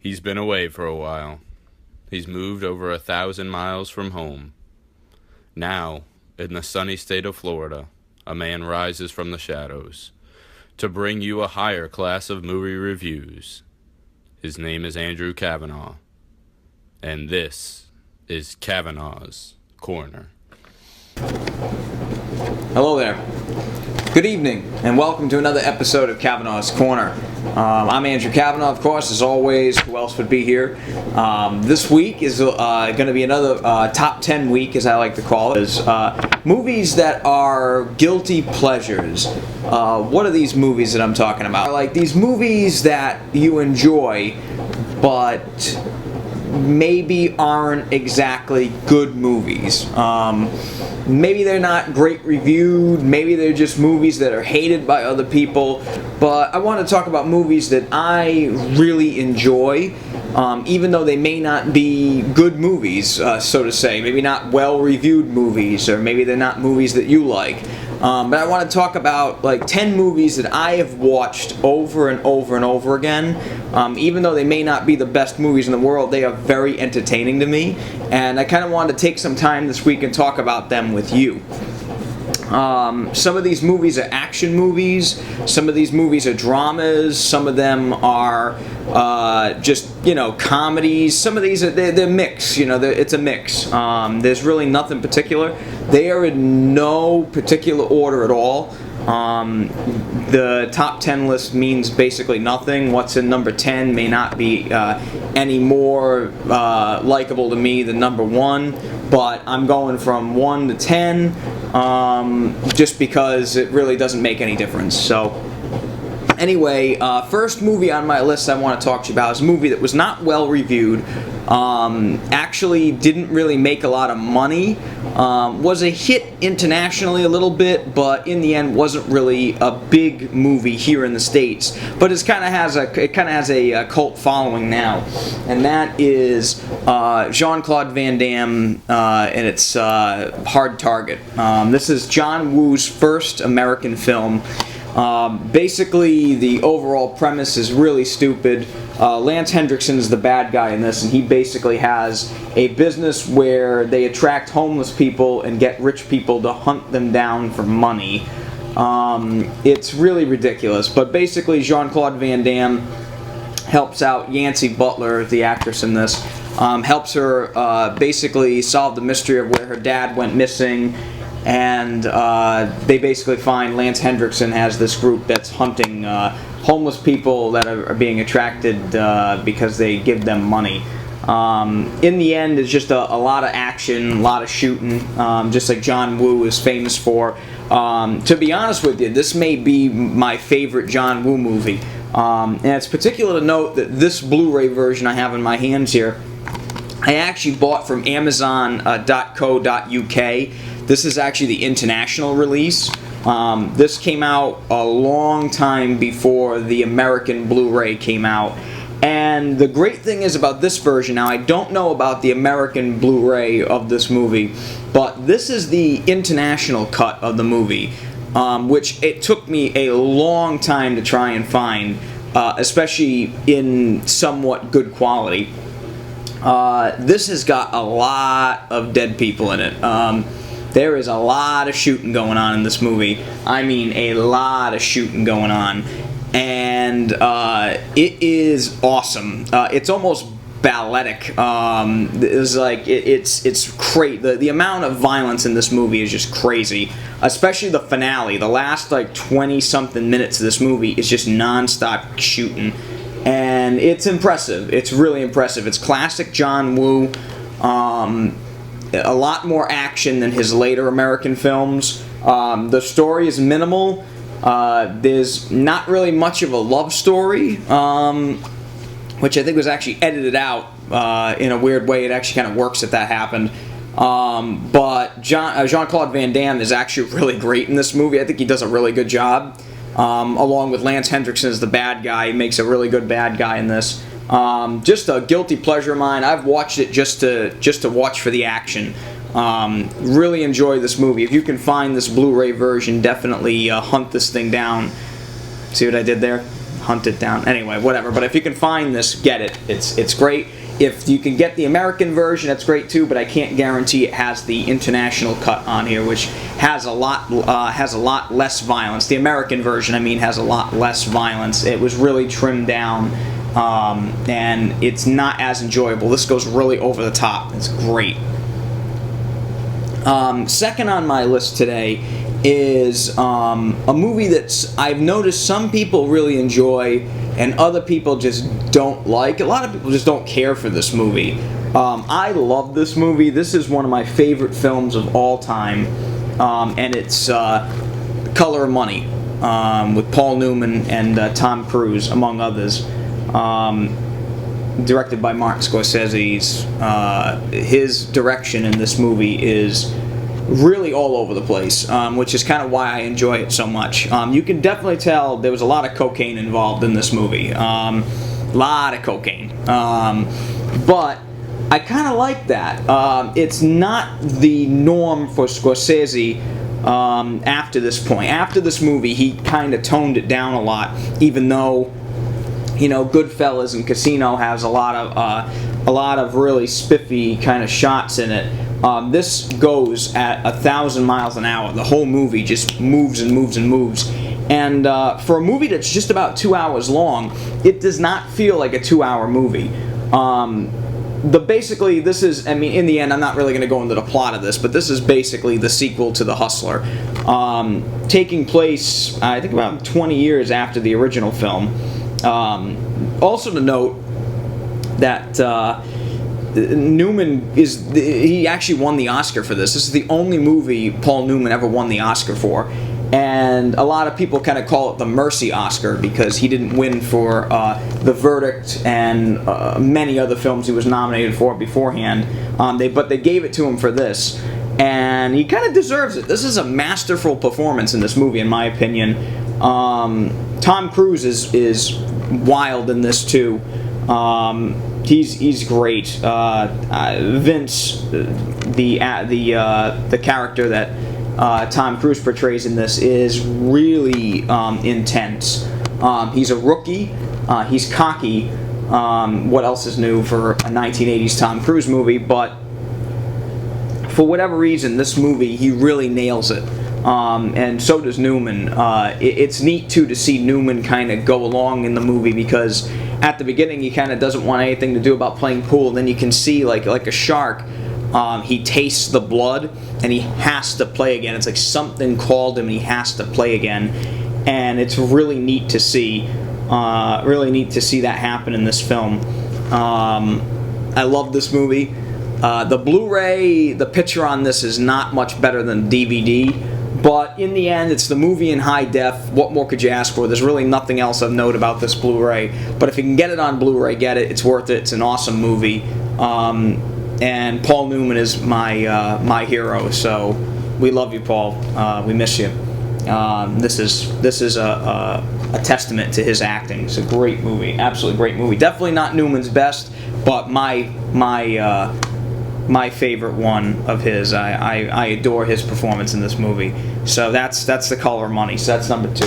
He's been away for a while. He's moved over 1,000 miles from home. Now, in the sunny state of Florida, a man rises from the shadows to bring you a higher class of movie reviews. His name is Andrew Cavanaugh, and this is Cavanaugh's Corner. Hello there. Good evening, and welcome to another episode of Cavanaugh's Corner. I'm Andrew Cavanaugh, of course, as always. Who else would be here? This week is going to be another top 10 week, as I like to call it. Is movies that are guilty pleasures. What are these movies that I'm talking about? Like these movies that you enjoy, but maybe aren't exactly good movies. Maybe they're not great reviewed, maybe they're just movies that are hated by other people, but I want to talk about movies that I really enjoy, even though they may not be good movies, so to say. Maybe not well-reviewed movies, or maybe they're not movies that you like. But I want to talk about like 10 movies that I have watched over and over and over again. Even though they may not be the best movies in the world, they are very entertaining to me. And I kind of wanted to take some time this week and talk about them with you. Some of these movies are action movies, some of these movies are dramas, some of them are just, comedies, some of these are, they're mixed, it's a mix. There's really nothing particular. They are in no particular order at all. The top 10 list means basically nothing. What's in number 10 may not be any more likable to me than number 1, but I'm going from 1 to 10 just because it really doesn't make any difference. So anyway, first movie on my list I want to talk to you about is a movie that was not well reviewed, actually didn't really make a lot of money, was a hit internationally a little bit, but in the end wasn't really a big movie here in the States, but it kind of has a cult following now, and that is Jean-Claude Van Damme, and it's Hard Target. This is John Woo's first American film. Basically, the overall premise is really stupid. Lance Henriksen is the bad guy in this, and he basically has a business where they attract homeless people and get rich people to hunt them down for money. It's really ridiculous, but basically Jean-Claude Van Damme helps out Yancy Butler, the actress in this, helps her basically solve the mystery of where her dad went missing. And they basically find Lance Henriksen has this group that's hunting homeless people that are being attracted because they give them money. In the end, it's just a lot of action, a lot of shooting, just like John Woo is famous for. To be honest with you, this may be my favorite John Woo movie. And it's particular to note that this Blu-ray version I have in my hands here, I actually bought from Amazon.co.uk. This is actually the international release. This came out a long time before the American Blu-ray came out. And the great thing is about this version, now I don't know about the American Blu-ray of this movie, but this is the international cut of the movie, which it took me a long time to try and find, especially in somewhat good quality. This has got a lot of dead people in it. There is a lot of shooting going on in this movie. I mean, a lot of shooting going on. And it is awesome. It's almost balletic. It's crazy. The amount of violence in this movie is just crazy. Especially the finale. The last 20-something minutes of this movie is just non-stop shooting. And it's impressive. It's really impressive. It's classic John Woo. A lot more action than his later American films. The story is minimal. There's not really much of a love story, which I think was actually edited out in a weird way. It actually kind of works if that happened. But Jean-Claude Van Damme is actually really great in this movie. I think he does a really good job. Along with Lance Henriksen as the bad guy. He makes a really good bad guy in this. Just a guilty pleasure of mine. I've watched it just to watch for the action. Really enjoy this movie. If you can find this Blu-ray version, definitely hunt this thing down. See what I did there? hunt it down. Anyway, whatever. But if you can find this, get it. It's great. If you can get the American version, that's great too. But I can't guarantee it has the international cut on here, which has a lot less violence. The American version, I mean, has a lot less violence. It was really trimmed down, and it's not as enjoyable. This goes really over the top. It's great. Second on my list today is a movie that I've noticed some people really enjoy and other people just don't like. A lot of people just don't care for this movie. I love this movie. This is one of my favorite films of all time, and it's Color of Money with Paul Newman and Tom Cruise, among others. Directed by Martin Scorsese. His direction in this movie is really all over the place, which is kind of why I enjoy it so much. You can definitely tell there was a lot of cocaine involved in this movie. Lot of cocaine. But I kind of like that. It's not the norm for Scorsese after this point. After this movie, he kind of toned it down a lot, even though, you know, Goodfellas and Casino has a lot of really spiffy kind of shots in it. This goes at 1,000 miles an hour. The whole movie just moves and moves and moves. And for a movie that's just about 2 hours long, it does not feel like a 2-hour movie. Basically, this is, I mean, in the end, I'm not really going to go into the plot of this, but this is basically the sequel to The Hustler, taking place, I think, about 20 years after the original film. Also to note that Newman he actually won the Oscar for this. This is the only movie Paul Newman ever won the Oscar for. And a lot of people kind of call it the Mercy Oscar because he didn't win for The Verdict and many other films he was nominated for beforehand. But they gave it to him for this. And he kind of deserves it. This is a masterful performance in this movie, in my opinion. Tom Cruise is wild in this too. He's great. Vince, the character that Tom Cruise portrays in this, is really intense. He's a rookie. He's cocky. What else is new for a 1980s Tom Cruise movie? But for whatever reason, this movie, he really nails it. And so does Newman. It's neat too to see Newman kind of go along in the movie, because at the beginning he kind of doesn't want anything to do about playing pool, and then you can see like a shark, he tastes the blood and he has to play again. It's like something called him and he has to play again, and it's really neat to see. Really neat to see that happen in this film. I love this movie. The Blu-ray, the picture on this is not much better than DVD. But in the end, it's the movie in high def. What more could you ask for? There's really nothing else of note about this Blu-ray. But if you can get it on Blu-ray, get it. It's worth it. It's an awesome movie. And Paul Newman is my hero. So we love you, Paul. We miss you. This is a testament to his acting. It's a great movie. Absolutely great movie. Definitely not Newman's best, but my favorite one of his. I adore his performance in this movie. So that's The Color of Money. So that's number 2.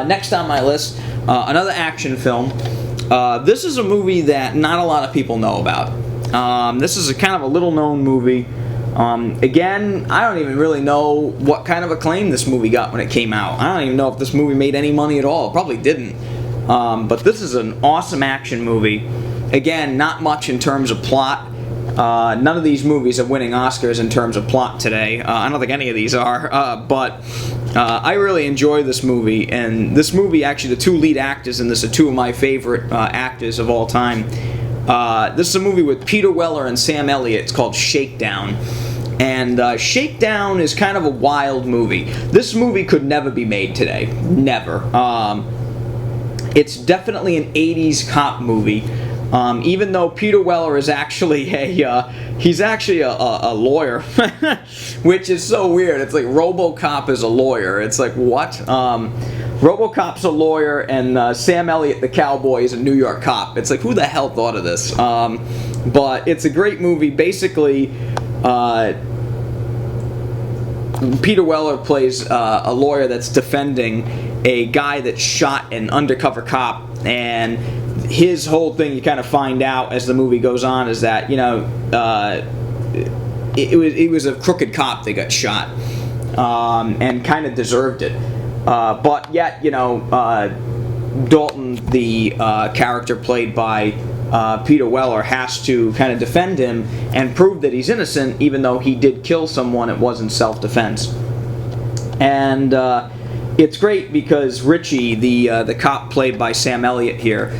Next on my list, another action film. This is a movie that not a lot of people know about. This is a kind of a little known movie. Again, I don't even really know what kind of acclaim this movie got when it came out. I don't even know if this movie made any money at all. It probably didn't. But this is an awesome action movie. Again, not much in terms of plot. None of these movies are winning Oscars in terms of plot today. I don't think any of these are, but I really enjoy this movie. And this movie, actually, the 2 lead actors in this are 2 of my favorite actors of all time. This is a movie with Peter Weller and Sam Elliott. It's called Shakedown. And Shakedown is kind of a wild movie. This movie could never be made today. Never. It's definitely an 80s cop movie. Even though Peter Weller is actually he's actually a lawyer, which is so weird. It's like RoboCop is a lawyer. It's like, what? RoboCop's a lawyer, and Sam Elliott, the cowboy, is a New York cop. It's like, who the hell thought of this? But it's a great movie. Basically, Peter Weller plays a lawyer that's defending a guy that shot an undercover cop, and his whole thing, you kind of find out as the movie goes on, is that, it was a crooked cop that got shot, and kind of deserved it. But yet, Dalton, the character played by Peter Weller, has to kind of defend him and prove that he's innocent, even though he did kill someone. It wasn't self-defense. And it's great because Richie, the cop played by Sam Elliott here,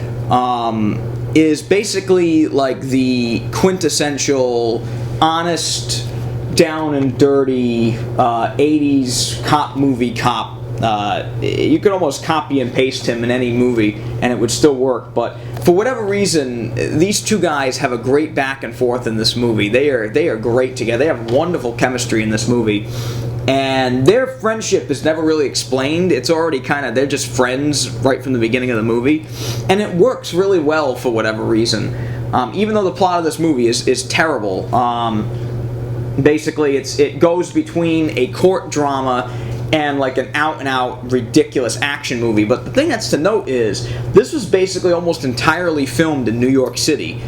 is basically like the quintessential honest, down and dirty 80s cop movie cop. You could almost copy and paste him in any movie and it would still work, but for whatever reason, these two guys have a great back and forth in this movie. They are great together. They have wonderful chemistry in this movie, and their friendship is never really explained. It's already they're just friends right from the beginning of the movie, and it works really well for whatever reason. Even though the plot of this movie is terrible, basically it goes between a court drama and like an out-and-out ridiculous action movie. But the thing that's to note is this was basically almost entirely filmed in New York City,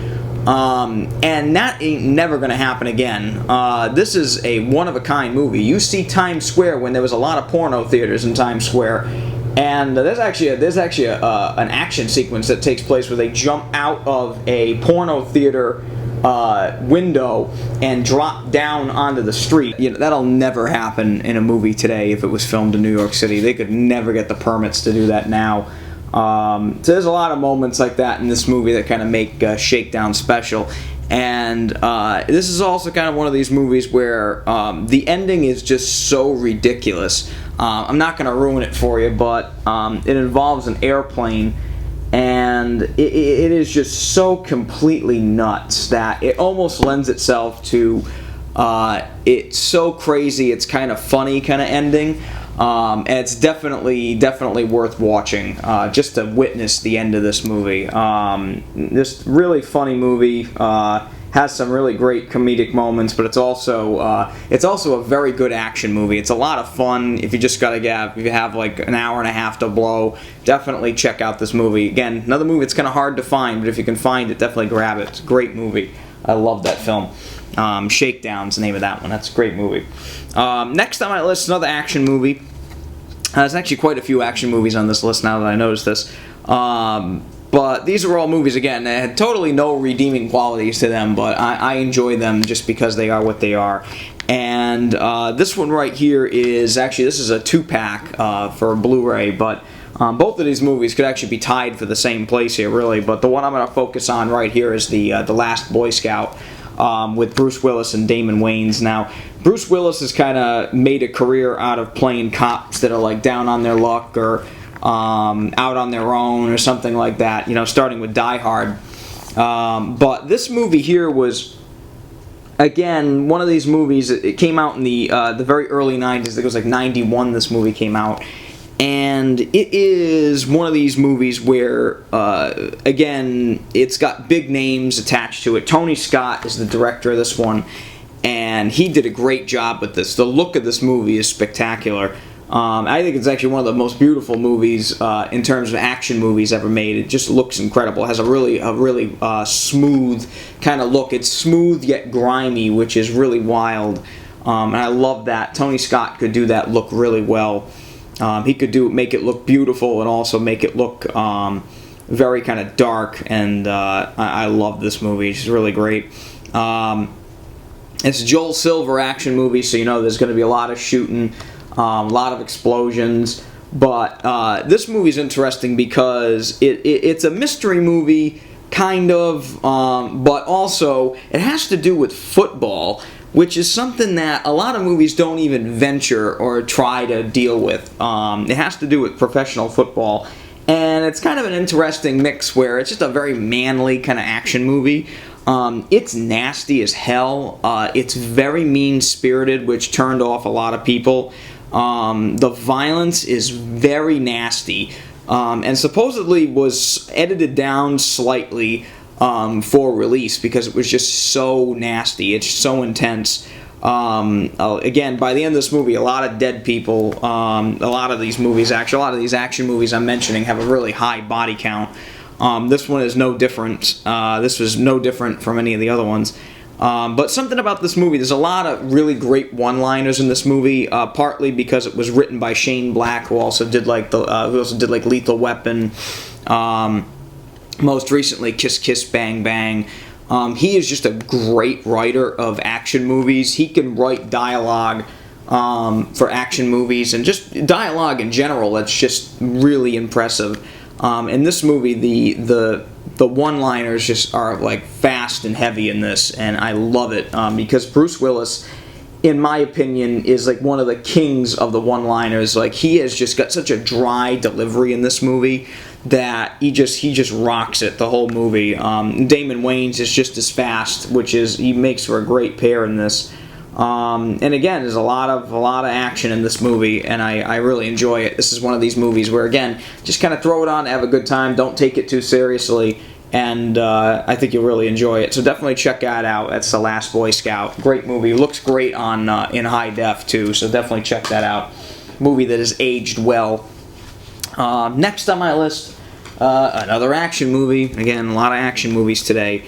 and that ain't never gonna happen again. This is a one-of-a-kind movie. You see Times Square when there was a lot of porno theaters in Times Square, and there's actually an action sequence that takes place where they jump out of a porno theater window and drop down onto the street. That'll never happen in a movie today if it was filmed in New York City. They could never get the permits to do that now. So there's a lot of moments like that in this movie that kind of make Shakedown special. And this is also kind of one of these movies where the ending is just so ridiculous. I'm not going to ruin it for you, but it involves an airplane, and it is just so completely nuts that it almost lends itself to it's so crazy, it's kind of funny kind of ending, and it's definitely worth watching just to witness the end of this movie. This really funny movie, has some really great comedic moments, but it's also a very good action movie. It's a lot of fun. If you have like an hour and a half to blow, definitely check out this movie. Again, another movie that's kind of hard to find, but if you can find it, definitely grab it. It's a great movie. I love that film. Shakedown's the name of that one. That's a great movie. Next on my list, another action movie. There's actually quite a few action movies on this list now that I noticed this. But these are all movies, again, that had totally no redeeming qualities to them, but I enjoy them just because they are what they are. And this one right here this is a 2-pack for Blu-ray, but both of these movies could actually be tied for the same place here, really. But the one I'm going to focus on right here is the Last Boyscout, with Bruce Willis and Damon Wayans. Now, Bruce Willis has kind of made a career out of playing cops that are like down on their luck or out on their own or something like that, starting with Die Hard. But this movie here was, again, one of these movies. It came out in the very early 90s. I think it was like 91 this movie came out. And it is one of these movies where, again, it's got big names attached to it. Tony Scott is the director of this one, and he did a great job with this. The look of this movie is spectacular. I think it's actually one of the most beautiful movies in terms of action movies ever made. It just looks incredible. It has a really smooth kind of look. It's smooth yet grimy, which is really wild. And I love that. Tony Scott could do that look really well. He could make it look beautiful and also make it look very kind of dark. And I love this movie. It's really great. It's a Joel Silver action movie, so there's going to be a lot of shooting. A lot of explosions, but this movie is interesting because it's a mystery movie, kind of, but also it has to do with football, which is something that a lot of movies don't even venture or try to deal with. It has to do with professional football, and it's kind of an interesting mix where it's just a very manly kind of action movie. It's nasty as hell. It's very mean-spirited, which turned off a lot of people. The violence is very nasty, and supposedly was edited down slightly for release because it was just so nasty. It's so intense. Again, by the end of this movie, a lot of dead people. A lot of these movies, actually, a lot of these action movies I'm mentioning have a really high body count. This one is no different. This was no different from any of the other ones. But something about this movie, there's a lot of really great one-liners in this movie. Partly because it was written by Shane Black, who also did like Lethal Weapon. Most recently, Kiss Kiss Bang Bang. He is just a great writer of action movies. He can write dialogue for action movies and just dialogue in general. That's just really impressive. In this movie, the one-liners just are like fast and heavy in this, and I love it because Bruce Willis, in my opinion, is like one of the kings of the one-liners. Like, he has just got such a dry delivery in this movie that he just rocks it the whole movie. Damon Wayans is just as fast, he makes for a great pair in this. And again, there's a lot of action in this movie, and I really enjoy it. This is one of these movies where, again, just kind of throw it on, have a good time, don't take it too seriously, and I think you'll really enjoy it. So definitely check that out. That's The Last Boy Scout. Great movie. Looks great on in high def too. So definitely check that out. Movie that has aged well. Next on my list, another action movie. Again, a lot of action movies today.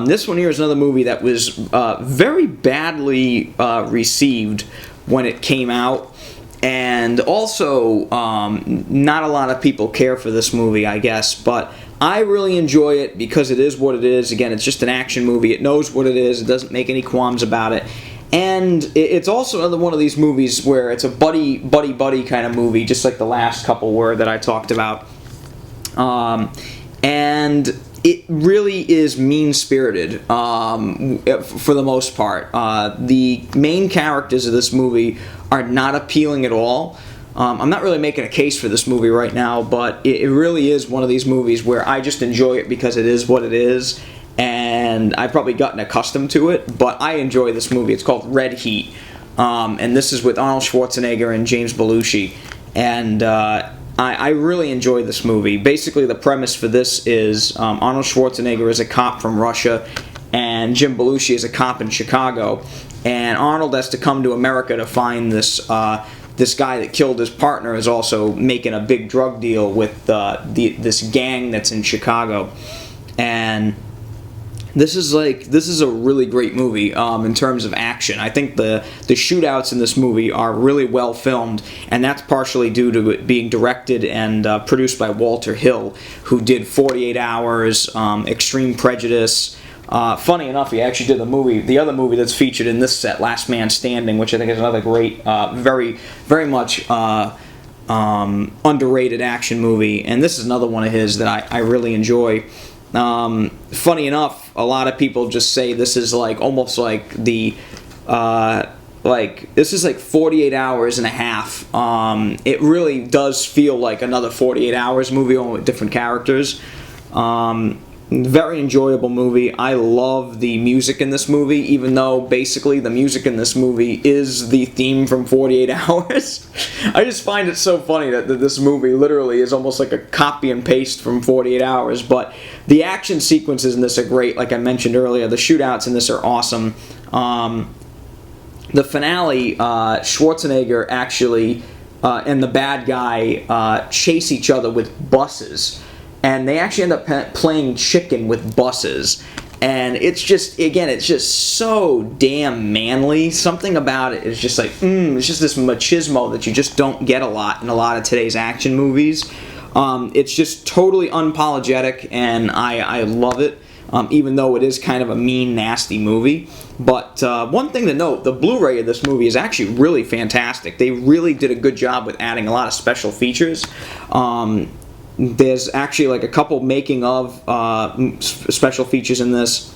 This one here is another movie that was very badly received when it came out, and also not a lot of people care for this movie, I guess, but I really enjoy it because it is what it is. Again, it's just an action movie. It knows what it is. It doesn't make any qualms about it. And it's also another one of these movies where it's a buddy kind of movie, just like the last couple were that I talked about. And it really is mean-spirited for the most part. The main characters of this movie are not appealing at all. I'm not really making a case for this movie right now, but it really is one of these movies where I just enjoy it because it is what it is, and I've probably gotten accustomed to it, but I enjoy this movie. It's called Red Heat, and this is with Arnold Schwarzenegger and James Belushi, and I really enjoy this movie. Basically, the premise for this is Arnold Schwarzenegger is a cop from Russia, and Jim Belushi is a cop in Chicago, and Arnold has to come to America to find this guy that killed his partner is also making a big drug deal with this gang that's in Chicago, and this is a really great movie in terms of action. I think the shootouts in this movie are really well filmed, and that's partially due to it being directed and produced by Walter Hill, who did 48 Hours, Extreme Prejudice. Funny enough, he actually did the other movie that's featured in this set, Last Man Standing, which I think is another great, very, very much underrated action movie. And this is another one of his that I really enjoy. Funny enough, a lot of people just say this is like almost like this is like 48 hours and a half. It really does feel like another 48 Hours movie, only with different characters. Very enjoyable movie. I love the music in this movie, even though basically the music in this movie is the theme from 48 Hours. I just find it so funny that this movie literally is almost like a copy and paste from 48 Hours, but the action sequences in this are great. Like I mentioned earlier, the shootouts in this are awesome. The finale, Schwarzenegger actually and the bad guy chase each other with buses. And they actually end up playing chicken with buses. And it's just so damn manly. Something about it is just like, it's just this machismo that you just don't get a lot in a lot of today's action movies. It's just totally unapologetic, and I love it, even though it is kind of a mean, nasty movie. But one thing to note, the Blu-ray of this movie is actually really fantastic. They really did a good job with adding a lot of special features. There's actually like a couple making of special features in this.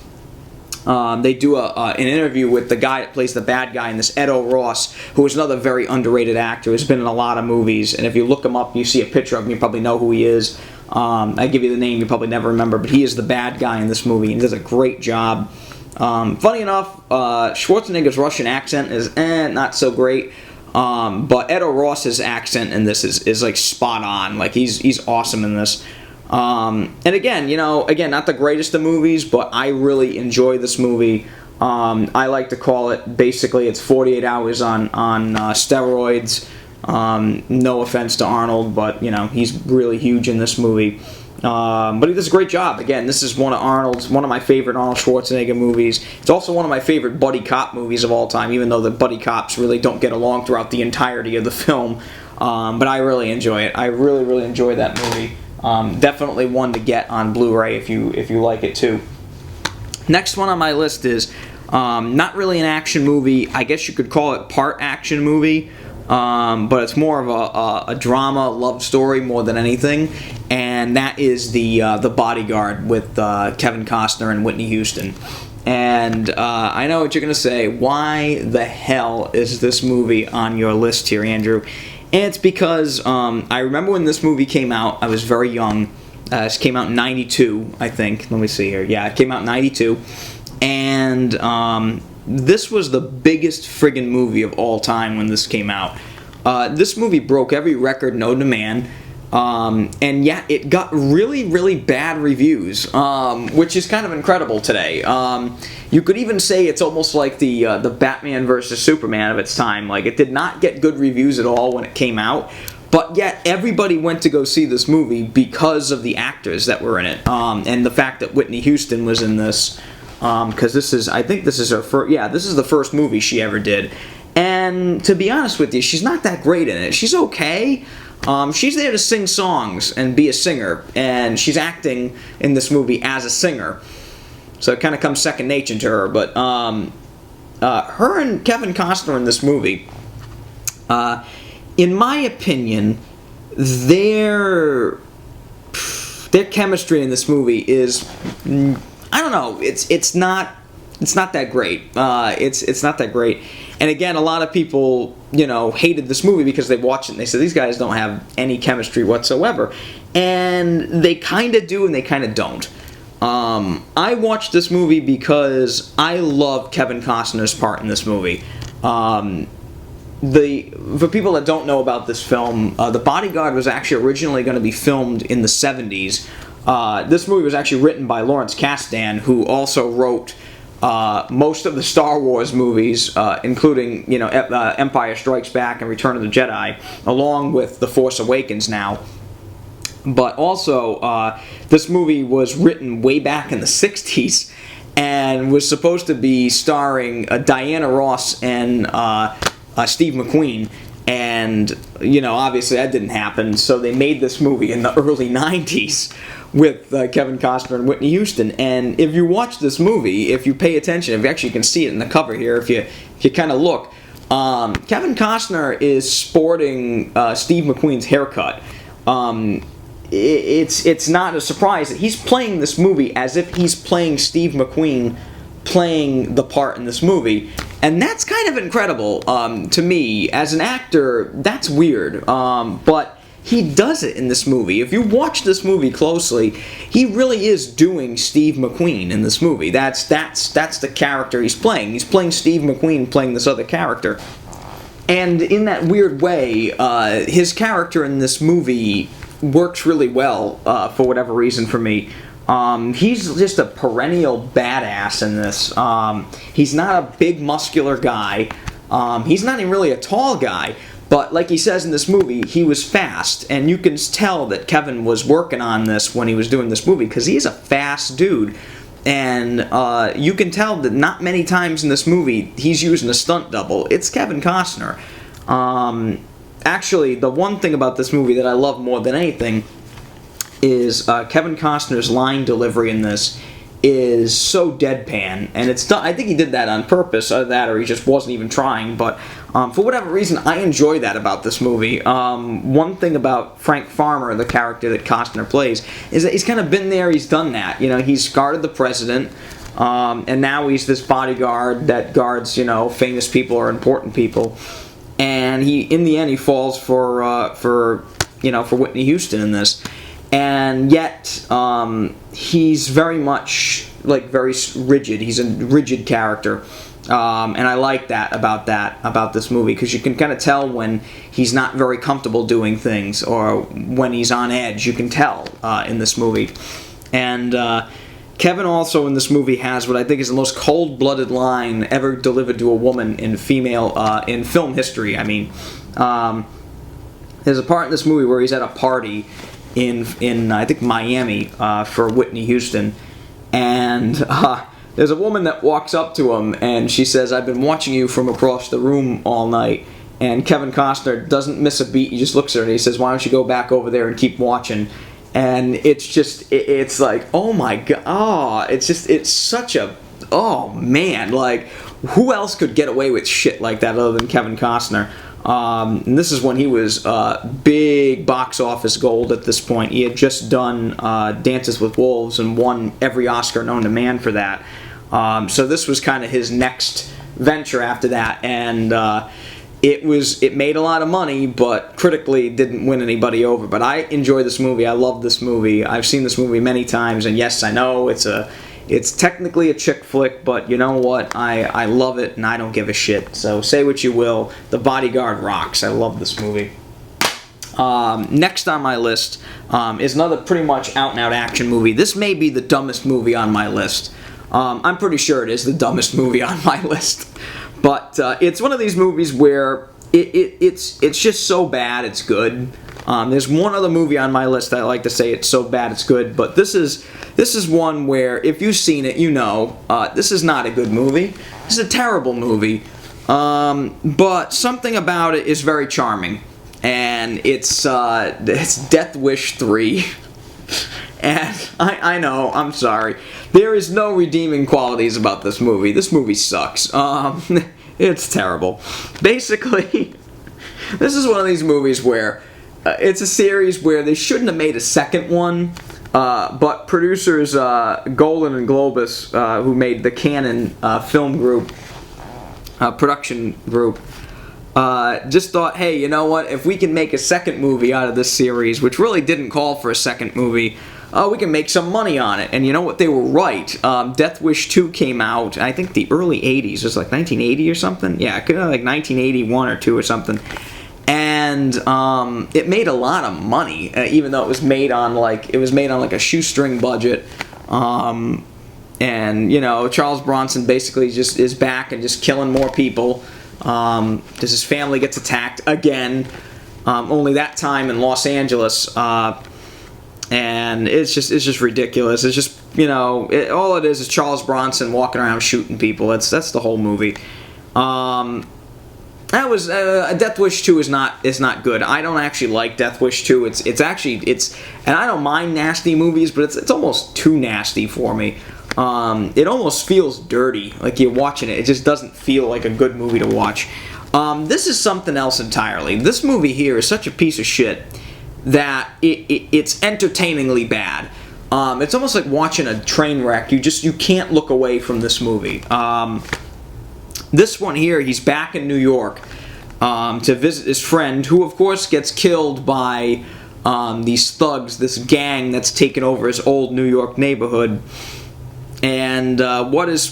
They do an interview with the guy that plays the bad guy in this, Edo Ross, who is another very underrated actor. He's been in a lot of movies, and if you look him up, you see a picture of him, you probably know who he is. I give you the name, you probably never remember, but he is the bad guy in this movie, and he does a great job. Funny enough, Schwarzenegger's Russian accent is not so great. But Edo Ross's accent in this is like spot on. Like he's awesome in this. And again, not the greatest of movies, but I really enjoy this movie. I like to call it, basically, it's 48 hours on steroids. No offense to Arnold, but he's really huge in this movie. But he does a great job. Again, this is one of my favorite Arnold Schwarzenegger movies. It's also one of my favorite buddy cop movies of all time, even though the buddy cops really don't get along throughout the entirety of the film. But I really enjoy it. I really, really enjoy that movie. Definitely one to get on Blu-ray if you like it too. Next one on my list is not really an action movie. I guess you could call it part action movie. But it's more of a drama love story more than anything, and that is the Bodyguard with Kevin Costner and Whitney Houston. And I know what you're going to say. Why the hell is this movie on your list here, Andrew? And it's because I remember when this movie came out. I was very young. It came out in '92, I think. Let me see here. Yeah, it came out in '92, and this was the biggest friggin' movie of all time when this came out. This movie broke every record known to man, and yet it got really, really bad reviews, which is kind of incredible today. You could even say it's almost like the Batman vs. Superman of its time. Like, it did not get good reviews at all when it came out, but yet everybody went to go see this movie because of the actors that were in it, and the fact that Whitney Houston was in this. Because I think this is her first, this is the first movie she ever did. And to be honest with you, she's not that great in it. She's okay. She's there to sing songs and be a singer, and she's acting in this movie as a singer. So it kind of comes second nature to her. But her and Kevin Costner in this movie, in my opinion, their chemistry in this movie is, I don't know. It's not that great. It's not that great. And again, a lot of people, hated this movie because they watched it and they said these guys don't have any chemistry whatsoever. And they kind of do and they kind of don't. I watched this movie because I love Kevin Costner's part in this movie. For people that don't know about this film, The Bodyguard was actually originally going to be filmed in the 70s. This movie was actually written by Lawrence Kasdan, who also wrote most of the Star Wars movies, including Empire Strikes Back and Return of the Jedi, along with The Force Awakens now. But also, this movie was written way back in the 60s and was supposed to be starring Diana Ross and Steve McQueen. And, obviously that didn't happen, so they made this movie in the early 90s with Kevin Costner and Whitney Houston. And if you watch this movie, if you pay attention, if you actually can see it in the cover here, if you kind of look, Kevin Costner is sporting Steve McQueen's haircut. It's not a surprise that he's playing this movie as if he's playing Steve McQueen playing the part in this movie. And that's kind of incredible to me. As an actor, that's weird. But he does it in this movie. If you watch this movie closely, he really is doing Steve McQueen in this movie. That's the character he's playing. He's playing Steve McQueen playing this other character. And in that weird way, his character in this movie works really well for whatever reason for me. He's just a perennial badass in this. He's not a big muscular guy. He's not even really a tall guy. But like he says in this movie, he was fast. And you can tell that Kevin was working on this when he was doing this movie, because he's a fast dude. And you can tell that not many times in this movie he's using a stunt double. It's Kevin Costner. Actually, the one thing about this movie that I love more than anything is Kevin Costner's line delivery in this is so deadpan, and it's done. I think he did that on purpose, or he just wasn't even trying. But for whatever reason, I enjoy that about this movie. One thing about Frank Farmer, the character that Costner plays, is that he's kind of been there, he's done that. He's guarded the president, and now he's this bodyguard that guards, famous people or important people. And in the end, he falls for Whitney Houston in this. And yet, he's very much, very rigid. He's a rigid character. And I like that about this movie, because you can kind of tell when he's not very comfortable doing things, or when he's on edge. You can tell in this movie. And Kevin also in this movie has what I think is the most cold-blooded line ever delivered to a woman in in film history. I mean, there's a part in this movie where he's at a party in I think Miami for Whitney Houston, and there's a woman that walks up to him and she says, "I've been watching you from across the room all night." And Kevin Costner doesn't miss a beat. He just looks at her and he says, "Why don't you go back over there and keep watching?" And it's like, oh my god, it's such a, oh man, like, who else could get away with shit like that other than Kevin Costner? And this is when he was big box office gold at this point. He had just done Dances with Wolves and won every Oscar known to man for that. So this was kind of his next venture after that, and it made a lot of money, but critically didn't win anybody over. But I enjoy this movie. I love this movie. I've seen this movie many times, and yes, I know it's technically a chick flick, but you know what? I love it, and I don't give a shit. So say what you will. The Bodyguard rocks. I love this movie. Next on my list is another pretty much out-and-out action movie. This may be the dumbest movie on my list. I'm pretty sure it is the dumbest movie on my list. But it's one of these movies where it's just so bad it's good. There's one other movie on my list that I like to say it's so bad it's good, but this is one where if you've seen it, you know this is not a good movie. This is a terrible movie, but something about it is very charming, and it's Death Wish 3. And I know, I'm sorry. There is no redeeming qualities about this movie. This movie sucks. It's terrible. Basically, this is one of these movies where it's a series where they shouldn't have made a second one, but producers Golan and Globus, who made the Canon film group, production group, just thought, hey, you know what? If we can make a second movie out of this series, which really didn't call for a second movie, we can make some money on it. And you know what? They were right. Death Wish 2 came out, I think the early 80s. It was like 1980 or something. Yeah, it could have like 1981 or 2 or something. And it made a lot of money, even though it was made on like a shoestring budget. And you know, Charles Bronson basically just is back and just killing more people. Because his family gets attacked again, only that time in Los Angeles, and it's just ridiculous. It's just, you know, all it is Charles Bronson walking around shooting people. That's the whole movie. That was Death Wish 2 is not good. I don't actually like Death Wish 2. It's and I don't mind nasty movies, but it's almost too nasty for me. It almost feels dirty, like you're watching it. It just doesn't feel like a good movie to watch. This is something else entirely. This movie here is such a piece of shit that it's entertainingly bad. It's almost like watching a train wreck. You can't look away from this movie. This one here, he's back in New York to visit his friend, who of course gets killed by these thugs, this gang that's taken over his old New York neighborhood. And what does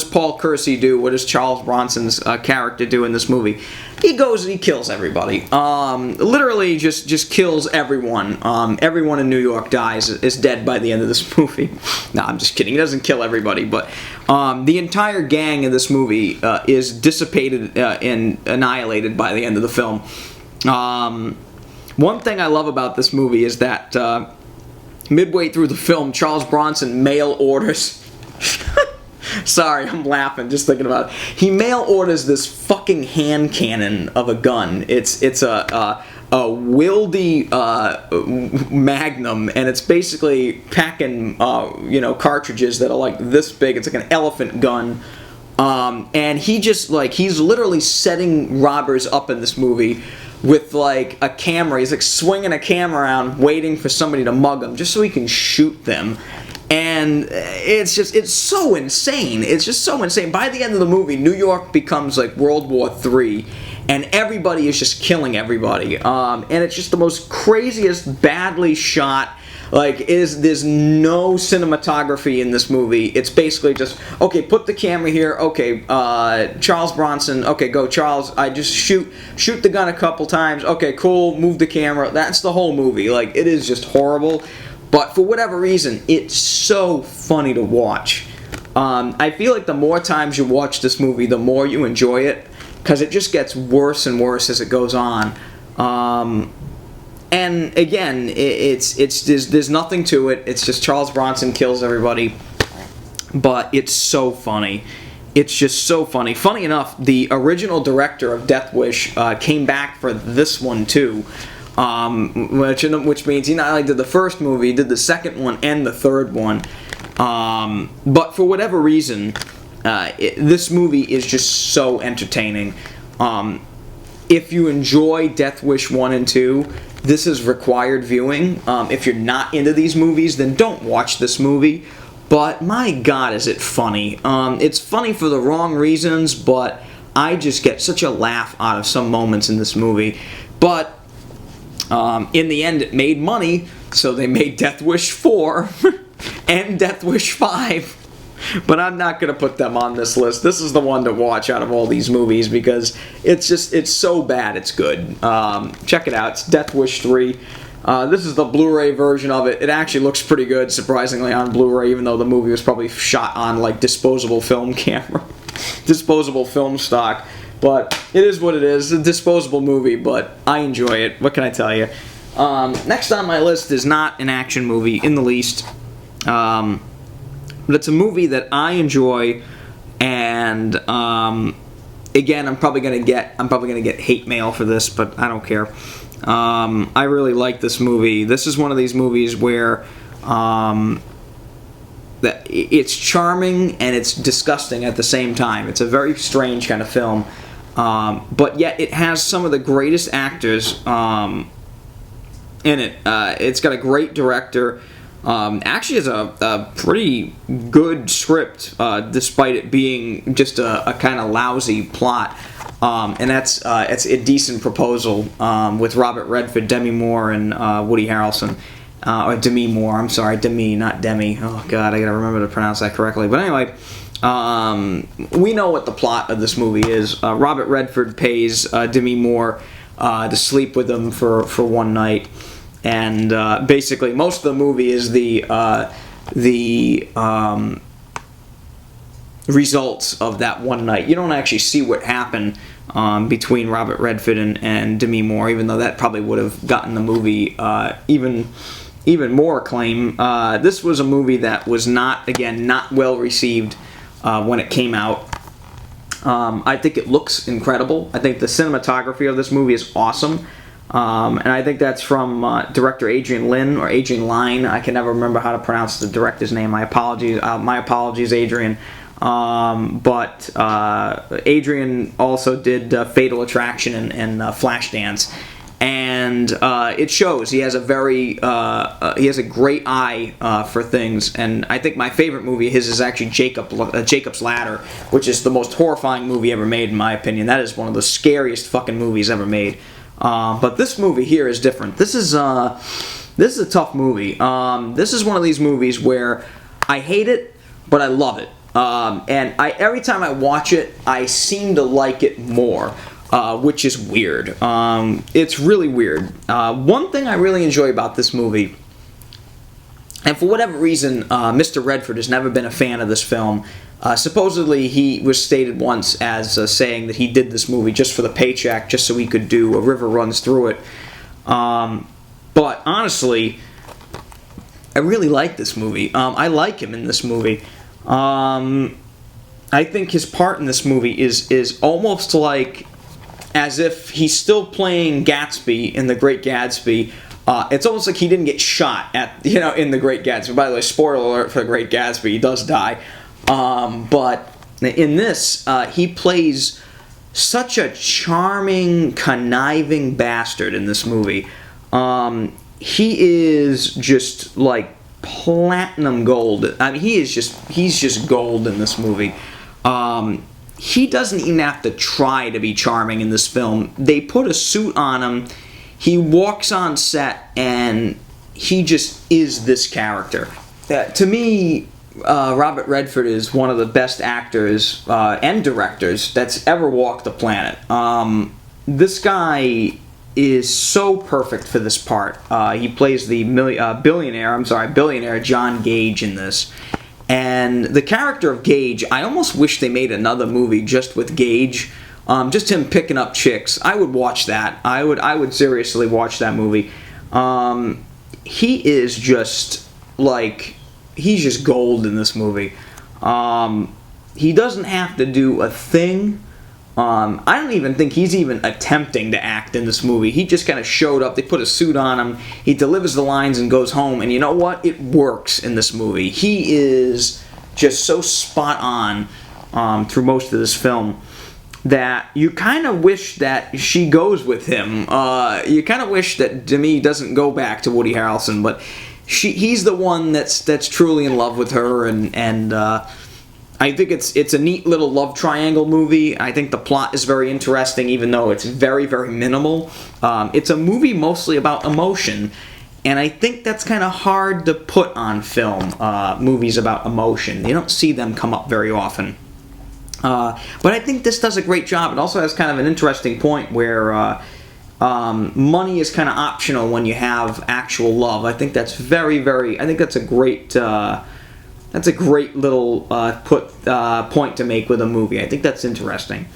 Paul Kersey do? What does Charles Bronson's character do in this movie? He goes and he kills everybody. Literally just kills everyone. Everyone in New York is dead by the end of this movie. No, I'm just kidding. He doesn't kill everybody, but the entire gang in this movie is dissipated and annihilated by the end of the film. One thing I love about this movie is that midway through the film, Charles Bronson mail orders... Sorry, I'm laughing just thinking about it. He mail orders this fucking hand cannon of a gun. It's a wieldy Magnum, and it's basically packing cartridges that are like this big. It's like an elephant gun. And he's literally setting robbers up in this movie with like a camera. He's like swinging a camera around waiting for somebody to mug him just so he can shoot them. And it's so insane. It's just so insane. By the end of the movie, New York becomes like World War III, and everybody is just killing everybody. And it's just the most craziest, badly shot. Like, there's no cinematography in this movie. It's basically just, okay, put the camera here. Okay, Charles Bronson. Okay, go, Charles. I just shoot the gun a couple times. Okay, cool. Move the camera. That's the whole movie. Like, it is just horrible. But for whatever reason, it's so funny to watch. I feel like the more times you watch this movie, the more you enjoy it, because it just gets worse and worse as it goes on. And again, there's nothing to it. It's just Charles Bronson kills everybody, but it's so funny. It's just so funny. Funny enough, the original director of Death Wish came back for this one too, which means he not only did the first movie, he did the second one and the third one. But for whatever reason, this movie is just so entertaining. If you enjoy Death Wish 1 and 2, this is required viewing. If you're not into these movies, then don't watch this movie. But my God, is it funny. It's funny for the wrong reasons, but I just get such a laugh out of some moments in this movie. But in the end, it made money, so they made Death Wish 4 and Death Wish 5. But I'm not going to put them on this list. This is the one to watch out of all these movies because it's so bad it's good. Check it out. It's Death Wish 3. This is the Blu-ray version of it. It actually looks pretty good, surprisingly, on Blu-ray, even though the movie was probably shot on, like, disposable film camera. Disposable film stock. But it is what it is. It's a disposable movie, but I enjoy it. What can I tell you? Next on my list is not an action movie in the least. But it's a movie that I enjoy, and again, I'm probably gonna get hate mail for this, but I don't care. I really like this movie. This is one of these movies where that it's charming and it's disgusting at the same time. It's a very strange kind of film, but yet it has some of the greatest actors in it. It's got a great director. Actually has a pretty good script, despite it being just a kind of lousy plot. And that's it's Indecent Proposal with Robert Redford, Demi Moore, and Woody Harrelson. Or Demi Moore, I'm sorry, Demi, not Demi. Oh God, I gotta remember to pronounce that correctly. But anyway, we know what the plot of this movie is. Robert Redford pays Demi Moore to sleep with him for one night. And basically, most of the movie is the results of that one night. You don't actually see what happened between Robert Redford and Demi Moore, even though that probably would have gotten the movie even more acclaim. This was a movie that was not well received when it came out. I think it looks incredible. I think the cinematography of this movie is awesome. And I think that's from director Adrian Lyne. I can never remember how to pronounce the director's name. My apologies, Adrian. But Adrian also did Fatal Attraction and Flashdance, and it shows. He has a great eye for things. And I think my favorite movie of his is actually Jacob's Ladder, which is the most horrifying movie ever made, in my opinion. That is one of the scariest fucking movies ever made. But this movie here is different. This is a tough movie. This is one of these movies where I hate it, but I love it. And every time I watch it, I seem to like it more, which is weird. It's really weird. One thing I really enjoy about this movie, and for whatever reason, Mr. Redford has never been a fan of this film. Supposedly, he was stated once as saying that he did this movie just for the paycheck, just so he could do A River Runs Through It. But honestly, I really like this movie. I like him in this movie. I think his part in this movie is almost like as if he's still playing Gatsby in The Great Gatsby. It's almost like he didn't get shot in The Great Gatsby. By the way, spoiler alert for The Great Gatsby, he does die. But in this, he plays such a charming, conniving bastard in this movie. He is just like platinum gold. I mean, he's just gold in this movie. He doesn't even have to try to be charming in this film. They put a suit on him. He walks on set, and he just is this character. To me, Robert Redford is one of the best actors and directors that's ever walked the planet. This guy is so perfect for this part. He plays the billionaire John Gage in this. And the character of Gage, I almost wish they made another movie just with Gage. Just him picking up chicks. I would watch that. I would seriously watch that movie. He is just like, he's just gold in this movie. He doesn't have to do a thing. I don't even think he's even attempting to act in this movie. He just kind of showed up. They put a suit on him. He delivers the lines and goes home. And you know what? It works in this movie. He is just so spot on through most of this film that you kind of wish that she goes with him. You kind of wish that Demi doesn't go back to Woody Harrelson, but he's the one that's truly in love with her, and I think it's a neat little love triangle movie. I think the plot is very interesting, even though it's very, very minimal. It's a movie mostly about emotion, and I think that's kind of hard to put on film, movies about emotion. You don't see them come up very often. But I think this does a great job. It also has kind of an interesting point where money is kind of optional when you have actual love. I think that's I think that's a great... That's a great little point to make with a movie. I think that's interesting.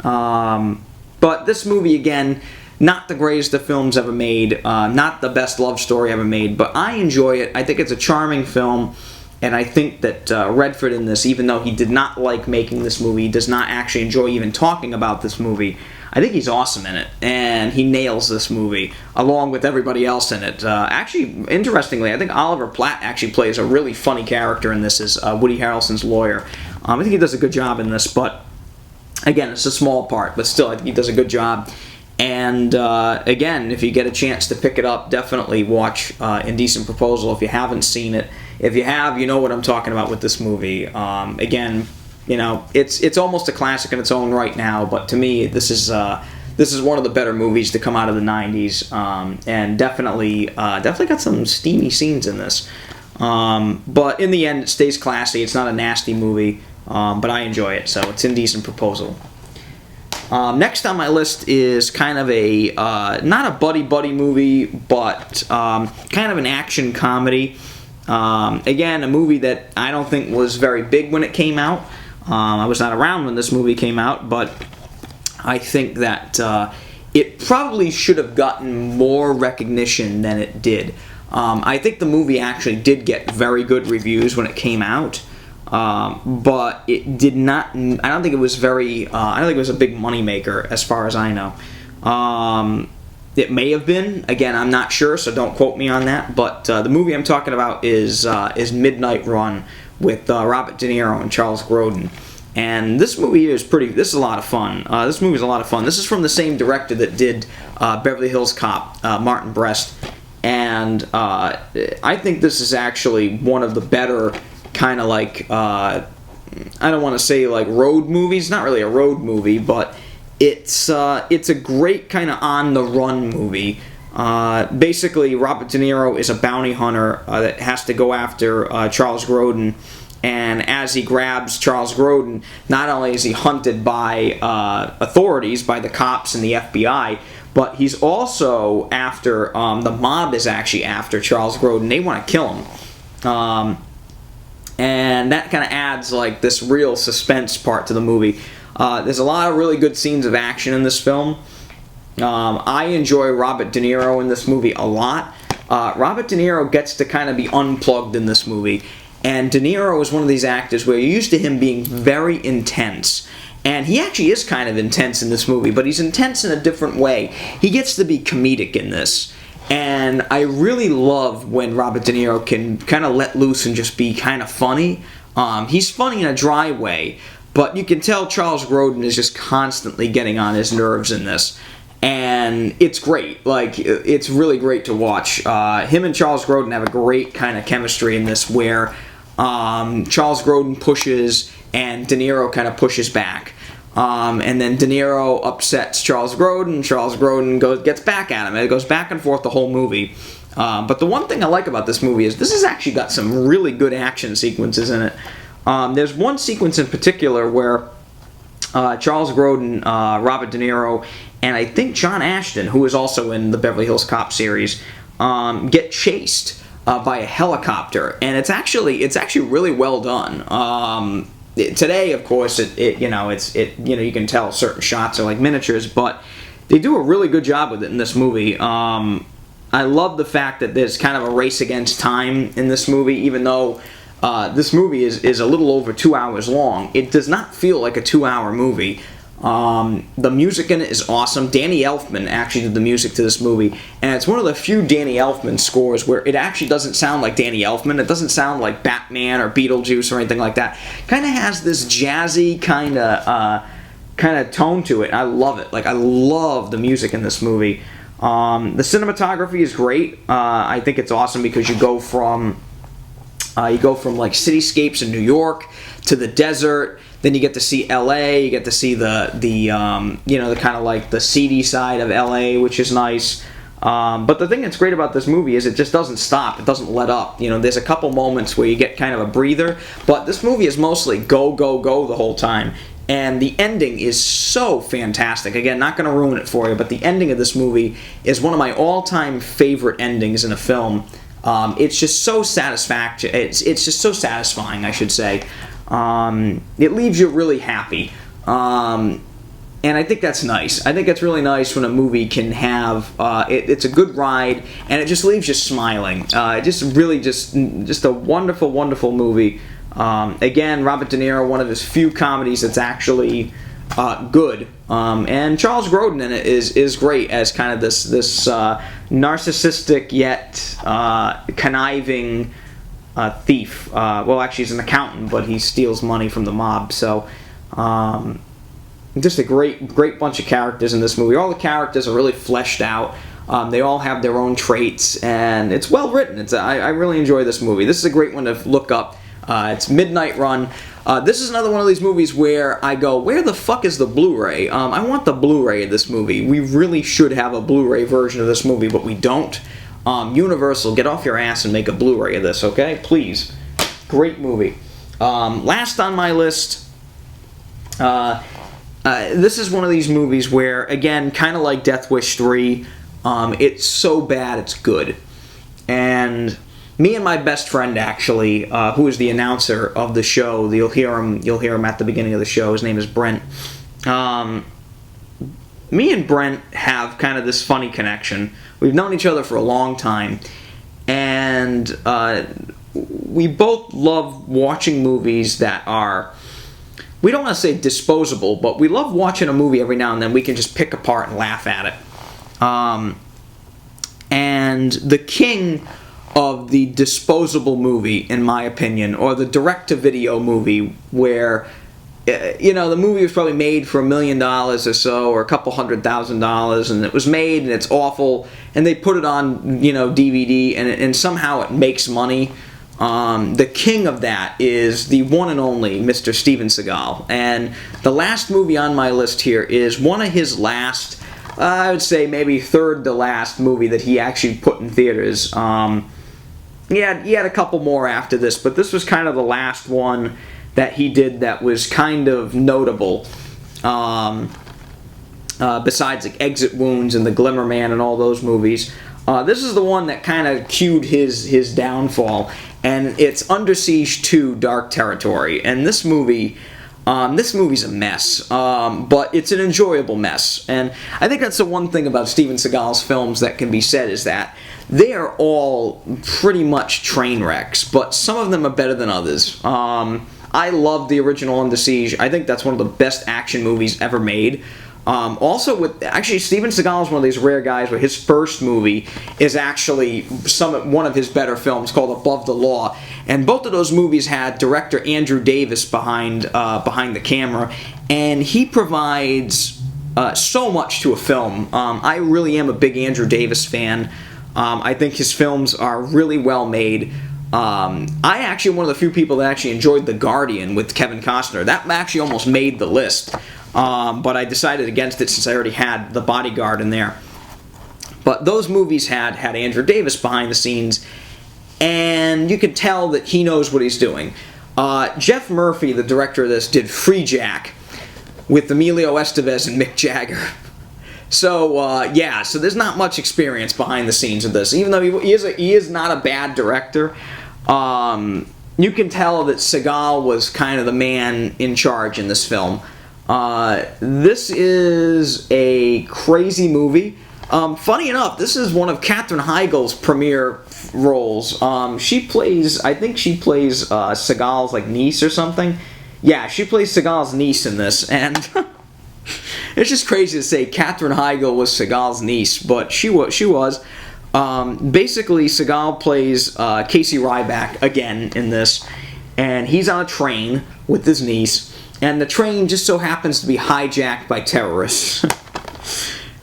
But this movie, again, not the greatest the film's ever made, not the best love story ever made, but I enjoy it. I think it's a charming film, and I think that Redford in this, even though he did not like making this movie, he does not actually enjoy even talking about this movie, I think he's awesome in it, and he nails this movie, along with everybody else in it. Actually, interestingly, I think Oliver Platt actually plays a really funny character in this as Woody Harrelson's lawyer. I think he does a good job in this, but again, it's a small part, but still, I think he does a good job. And again, if you get a chance to pick it up, definitely watch Indecent Proposal if you haven't seen it. If you have, you know what I'm talking about with this movie. Again, you know, it's almost a classic in its own right now, but to me, this is one of the better movies to come out of the '90s, and definitely got some steamy scenes in this. But in the end, it stays classy. It's not a nasty movie, but I enjoy it. So it's Indecent Proposal. Next on my list is kind of a not a buddy movie, but kind of an action comedy. Again, a movie that I don't think was very big when it came out. I was not around when this movie came out, but I think that it probably should have gotten more recognition than it did. I think the movie actually did get very good reviews when it came out, but it did not. I don't think it was very. I don't think it was a big moneymaker, as far as I know. It may have been. Again, I'm not sure, so don't quote me on that. But the movie I'm talking about is Midnight Run, with Robert De Niro and Charles Grodin. And this movie is this is a lot of fun. This movie is a lot of fun. This is from the same director that did Beverly Hills Cop, Martin Brest. And I think this is actually one of the better kind of like, I don't want to say like road movies. Not really a road movie, but it's a great kind of on-the-run movie. Basically, Robert De Niro is a bounty hunter that has to go after Charles Grodin, and as he grabs Charles Grodin, not only is he hunted by authorities, by the cops and the FBI, but he's also after, the mob is actually after Charles Grodin. They want to kill him. And that kind of adds like this real suspense part to the movie. There's a lot of really good scenes of action in this film. I enjoy Robert De Niro in this movie a lot. Robert De Niro gets to kind of be unplugged in this movie. And De Niro is one of these actors where you're used to him being very intense. And he actually is kind of intense in this movie, but he's intense in a different way. He gets to be comedic in this. And I really love when Robert De Niro can kind of let loose and just be kind of funny. He's funny in a dry way, but you can tell Charles Grodin is just constantly getting on his nerves in this. And it's great. Like, it's really great to watch. Him and Charles Grodin have a great kind of chemistry in this where Charles Grodin pushes and De Niro kind of pushes back. And then De Niro upsets Charles Grodin. Charles Grodin gets back at him. It goes back and forth the whole movie. But the one thing I like about this movie is this has actually got some really good action sequences in it. There's one sequence in particular where Charles Grodin, Robert De Niro, and I think John Ashton, who is also in the Beverly Hills Cop series, get chased by a helicopter, and it's actually really well done. Today, of course, you can tell certain shots are like miniatures, but they do a really good job with it in this movie. I love the fact that there's kind of a race against time in this movie, even though this movie is a little over 2 hours long. It does not feel like a 2-hour movie. The music in it is awesome. Danny Elfman actually did the music to this movie, and it's one of the few Danny Elfman scores where it actually doesn't sound like Danny Elfman. It doesn't sound like Batman or Beetlejuice or anything like that. Kind of has this jazzy kind of tone to it. I love it. Like, I love the music in this movie. The cinematography is great. I think it's awesome because you go from like cityscapes in New York to the desert. Then you get to see L.A. You get to see the kind of like the seedy side of L.A., which is nice. But the thing that's great about this movie is it just doesn't stop. It doesn't let up. There's a couple moments where you get kind of a breather, but this movie is mostly go, go, go the whole time. And the ending is so fantastic. Again, not going to ruin it for you, but the ending of this movie is one of my all-time favorite endings in a film. It's just so satisfactory. It's just so satisfying, I should say. It leaves you really happy. And I think that's nice. I think it's really nice when a movie can have, it's a good ride, and it just leaves you smiling. Just a wonderful, wonderful movie. Again, Robert De Niro, one of his few comedies that's actually good. And Charles Grodin in it is great as kind of this narcissistic yet conniving thief. Well, actually, he's an accountant, but he steals money from the mob. So, just a great bunch of characters in this movie. All the characters are really fleshed out. They all have their own traits, and it's well written. I really enjoy this movie. This is a great one to look up. It's Midnight Run. This is another one of these movies where I go, where the fuck is the Blu-ray? I want the Blu-ray of this movie. We really should have a Blu-ray version of this movie, but we don't. Universal, get off your ass and make a Blu-ray of this, okay? Please. Great movie. Last on my list, this is one of these movies where, again, kind of like Death Wish 3, it's so bad it's good. And me and my best friend, actually, who is the announcer of the show, you'll hear him at the beginning of the show. His name is Brent. Me and Brent have kind of this funny connection. We've known each other for a long time, and we both love watching movies that are, we don't want to say disposable, but we love watching a movie every now and then we can just pick apart and laugh at it. And the king of the disposable movie, in my opinion, or the direct-to-video movie where, the movie was probably made for $1 million or so, or a couple $100,000, and it was made and it's awful, and they put it on, DVD, and somehow it makes money. The king of that is the one and only Mr. Steven Seagal, and the last movie on my list here is one of his last, I would say maybe third to last movie that he actually put in theaters. He had a couple more after this, but this was kind of the last one that he did that was kind of notable. Besides like Exit Wounds and The Glimmer Man and all those movies. This is the one that kind of cued his downfall, and it's Under Siege 2: Dark Territory. And this movie's a mess, but it's an enjoyable mess. And I think that's the one thing about Steven Seagal's films that can be said is that they are all pretty much train wrecks, but some of them are better than others. I love the original Under Siege. I think that's one of the best action movies ever made. Actually, Steven Seagal is one of these rare guys where his first movie is actually one of his better films called Above the Law, and both of those movies had director Andrew Davis behind the camera, and he provides so much to a film. I really am a big Andrew Davis fan. I think his films are really well made. I actually am one of the few people that actually enjoyed The Guardian with Kevin Costner. That actually almost made the list. But I decided against it since I already had The Bodyguard in there. But those movies had Andrew Davis behind the scenes, and you could tell that he knows what he's doing. Jeff Murphy, the director of this, did Free Jack with Emilio Estevez and Mick Jagger. So there's not much experience behind the scenes of this. Even though he is not a bad director, you can tell that Segal was kind of the man in charge in this film. This is a crazy movie. Funny enough, this is one of Katherine Heigl's premiere roles. I think she plays Segal's like niece or something. Yeah, she plays Segal's niece in this, and it's just crazy to say Katherine Heigl was Segal's niece, but she was. Basically, Segal plays Casey Ryback again in this, and he's on a train with his niece, and the train just so happens to be hijacked by terrorists.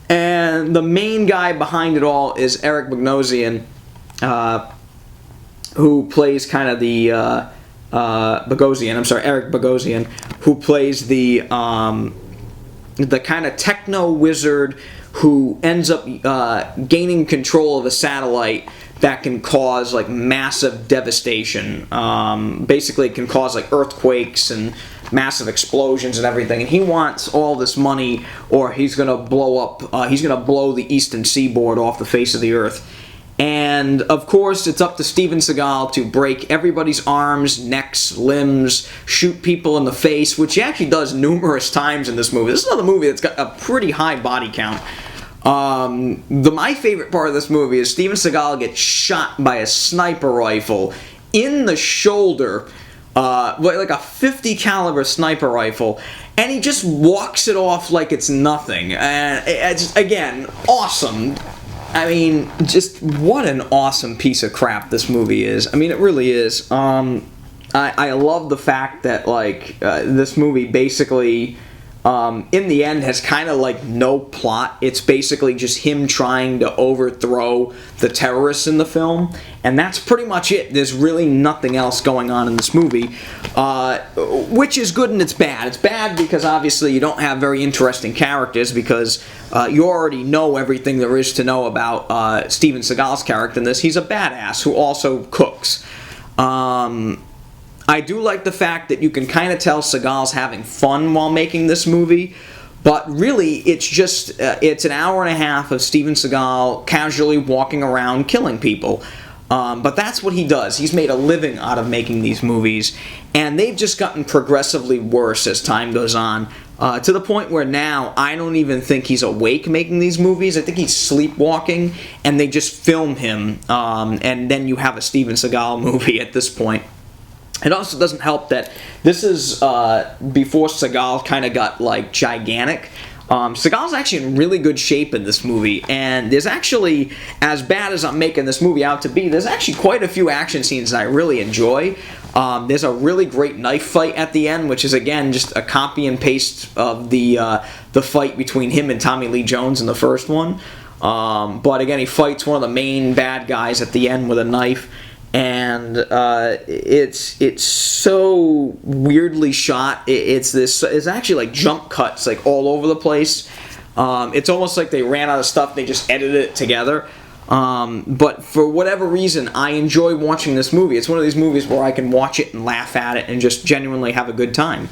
And the main guy behind it all is Eric Bogosian, who plays kind of the Eric Bogosian, who plays the kind of techno wizard who ends up gaining control of a satellite that can cause like massive devastation. Basically, it can cause like earthquakes and massive explosions and everything. And he wants all this money, or he's gonna blow the eastern seaboard off the face of the earth. And of course, it's up to Steven Seagal to break everybody's arms, necks, limbs, shoot people in the face, which he actually does numerous times in this movie. This is another movie that's got a pretty high body count. My favorite part of this movie is Steven Seagal gets shot by a sniper rifle in the shoulder, like a 50 caliber sniper rifle, and he just walks it off like it's nothing. And it's, again, awesome. I mean, just what an awesome piece of crap this movie is. I mean, it really is. I love the fact that this movie basically, in the end, has kind of like no plot. It's basically just him trying to overthrow the terrorists in the film, and that's pretty much it. There's really nothing else going on in this movie, which is good and it's bad. It's bad because obviously you don't have very interesting characters, because you already know everything there is to know about Steven Seagal's character in this. He's a badass who also cooks. I do like the fact that you can kind of tell Seagal's having fun while making this movie, but really it's just it's an hour and a half of Steven Seagal casually walking around killing people. But that's what he does. He's made a living out of making these movies, and they've just gotten progressively worse as time goes on, to the point where now I don't even think he's awake making these movies. I think he's sleepwalking, and they just film him, and then you have a Steven Seagal movie at this point. It also doesn't help that this is before Seagal kind of got like gigantic. Seagal's actually in really good shape in this movie, and there's actually, as bad as I'm making this movie out to be, there's actually quite a few action scenes that I really enjoy. There's a really great knife fight at the end, which is again just a copy and paste of the fight between him and Tommy Lee Jones in the first one. But again, he fights one of the main bad guys at the end with a knife. And it's so weirdly shot. It's actually like jump cuts like all over the place. It's almost like they ran out of stuff, they just edited it together. But for whatever reason, I enjoy watching this movie. It's one of these movies where I can watch it and laugh at it and just genuinely have a good time.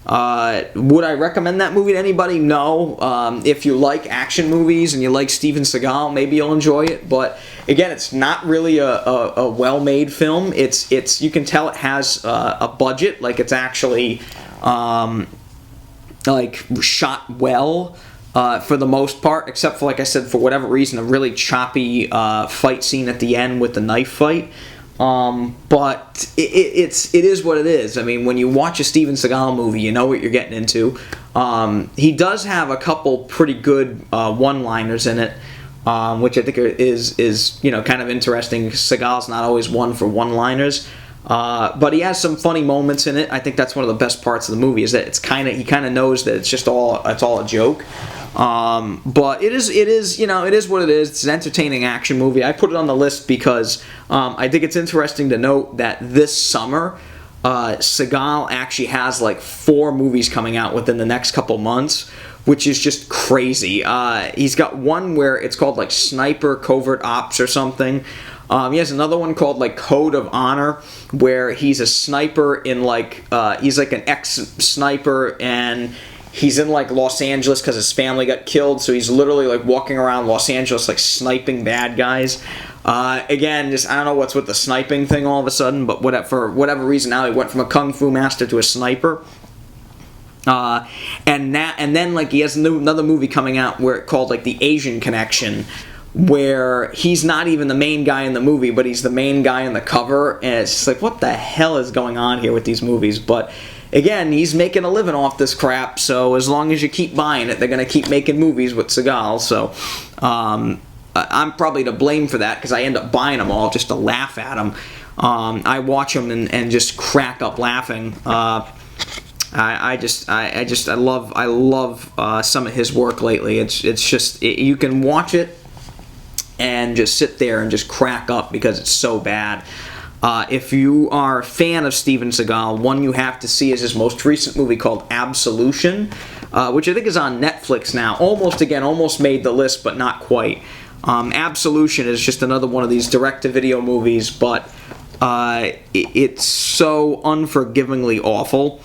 Would I recommend that movie to anybody? No. If you like action movies and you like Steven Seagal, maybe you'll enjoy it. But again, it's not really a well-made film. It's you can tell it has a budget, like it's actually like shot well for the most part, except for, like I said, for whatever reason, a really choppy fight scene at the end with the knife fight. But it is what it is. I mean, when you watch a Steven Seagal movie, you know what you're getting into. He does have a couple pretty good one-liners in it, which I think is kind of interesting. Seagal's not always one for one-liners, but he has some funny moments in it. I think that's one of the best parts of the movie, is that he kind of knows that it's all a joke. But it is what it is. It's an entertaining action movie. I put it on the list because I think it's interesting to note that this summer Segal actually has like 4 movies coming out within the next couple months, which is just crazy. He's got one where it's called like Sniper Covert Ops or something. He has another one called like Code of Honor, where he's a sniper in he's like an ex-sniper, and he's in like Los Angeles because his family got killed, so he's literally like walking around Los Angeles like sniping bad guys. Again, just I don't know what's with the sniping thing all of a sudden, but for whatever reason now he went from a kung fu master to a sniper. And then like he has another movie coming out where it called like The Asian Connection, where he's not even the main guy in the movie, but he's the main guy in the cover, and it's just like, what the hell is going on here with these movies? But again, he's making a living off this crap, so as long as you keep buying it, they're going to keep making movies with Segal, so I'm probably to blame for that, because I end up buying them all just to laugh at them. I watch them and just crack up laughing. I love some of his work lately. It's just, you can watch it and just sit there and just crack up because it's so bad. If you are a fan of Steven Seagal, one you have to see is his most recent movie called Absolution, which I think is on Netflix now. Almost made the list, but not quite. Absolution is just another one of these direct-to-video movies, but it's so unforgivingly awful.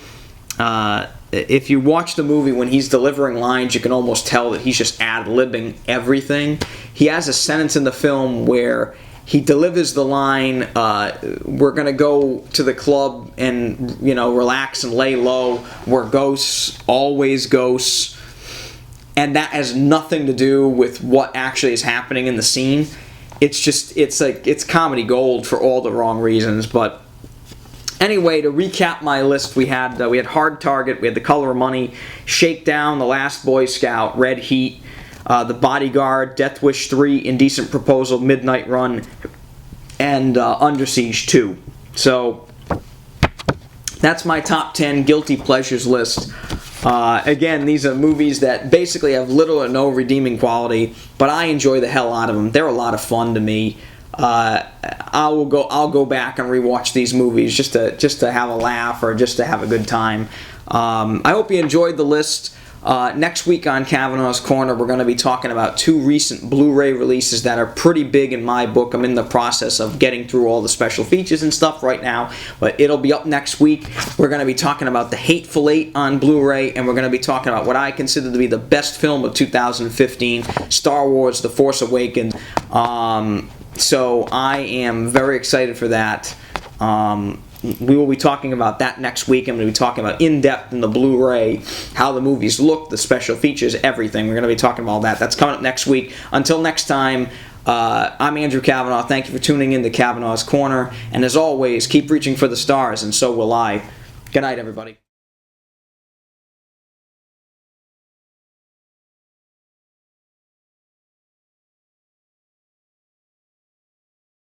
If you watch the movie, when he's delivering lines, you can almost tell that he's just ad-libbing everything. He has a sentence in the film where he delivers the line, we're going to go to the club and, relax and lay low. We're ghosts, always ghosts. And that has nothing to do with what actually is happening in the scene. It's comedy gold for all the wrong reasons, but anyway, to recap my list, we had Hard Target, we had The Color of Money, Shakedown, The Last Boy Scout, Red Heat, The Bodyguard, Death Wish 3, Indecent Proposal, Midnight Run, and Under Siege 2. So that's my top 10 guilty pleasures list. Again, these are movies that basically have little or no redeeming quality, but I enjoy the hell out of them. They're a lot of fun to me. I'll go back and rewatch these movies just to have a laugh or just to have a good time. I hope you enjoyed the list. Next week on Cavanaugh's Corner, we're going to be talking about 2 recent Blu-ray releases that are pretty big in my book. I'm in the process of getting through all the special features and stuff right now, but it'll be up next week. We're going to be talking about The Hateful Eight on Blu-ray, and we're going to be talking about what I consider to be the best film of 2015, Star Wars: The Force Awakens. So I am very excited for that. We will be talking about that next week. I'm going to be talking about in-depth in the Blu-ray, how the movies look, the special features, everything. We're going to be talking about all that. That's coming up next week. Until next time, I'm Andrew Cavanaugh. Thank you for tuning in to Cavanaugh's Corner. And as always, keep reaching for the stars, and so will I. Good night, everybody.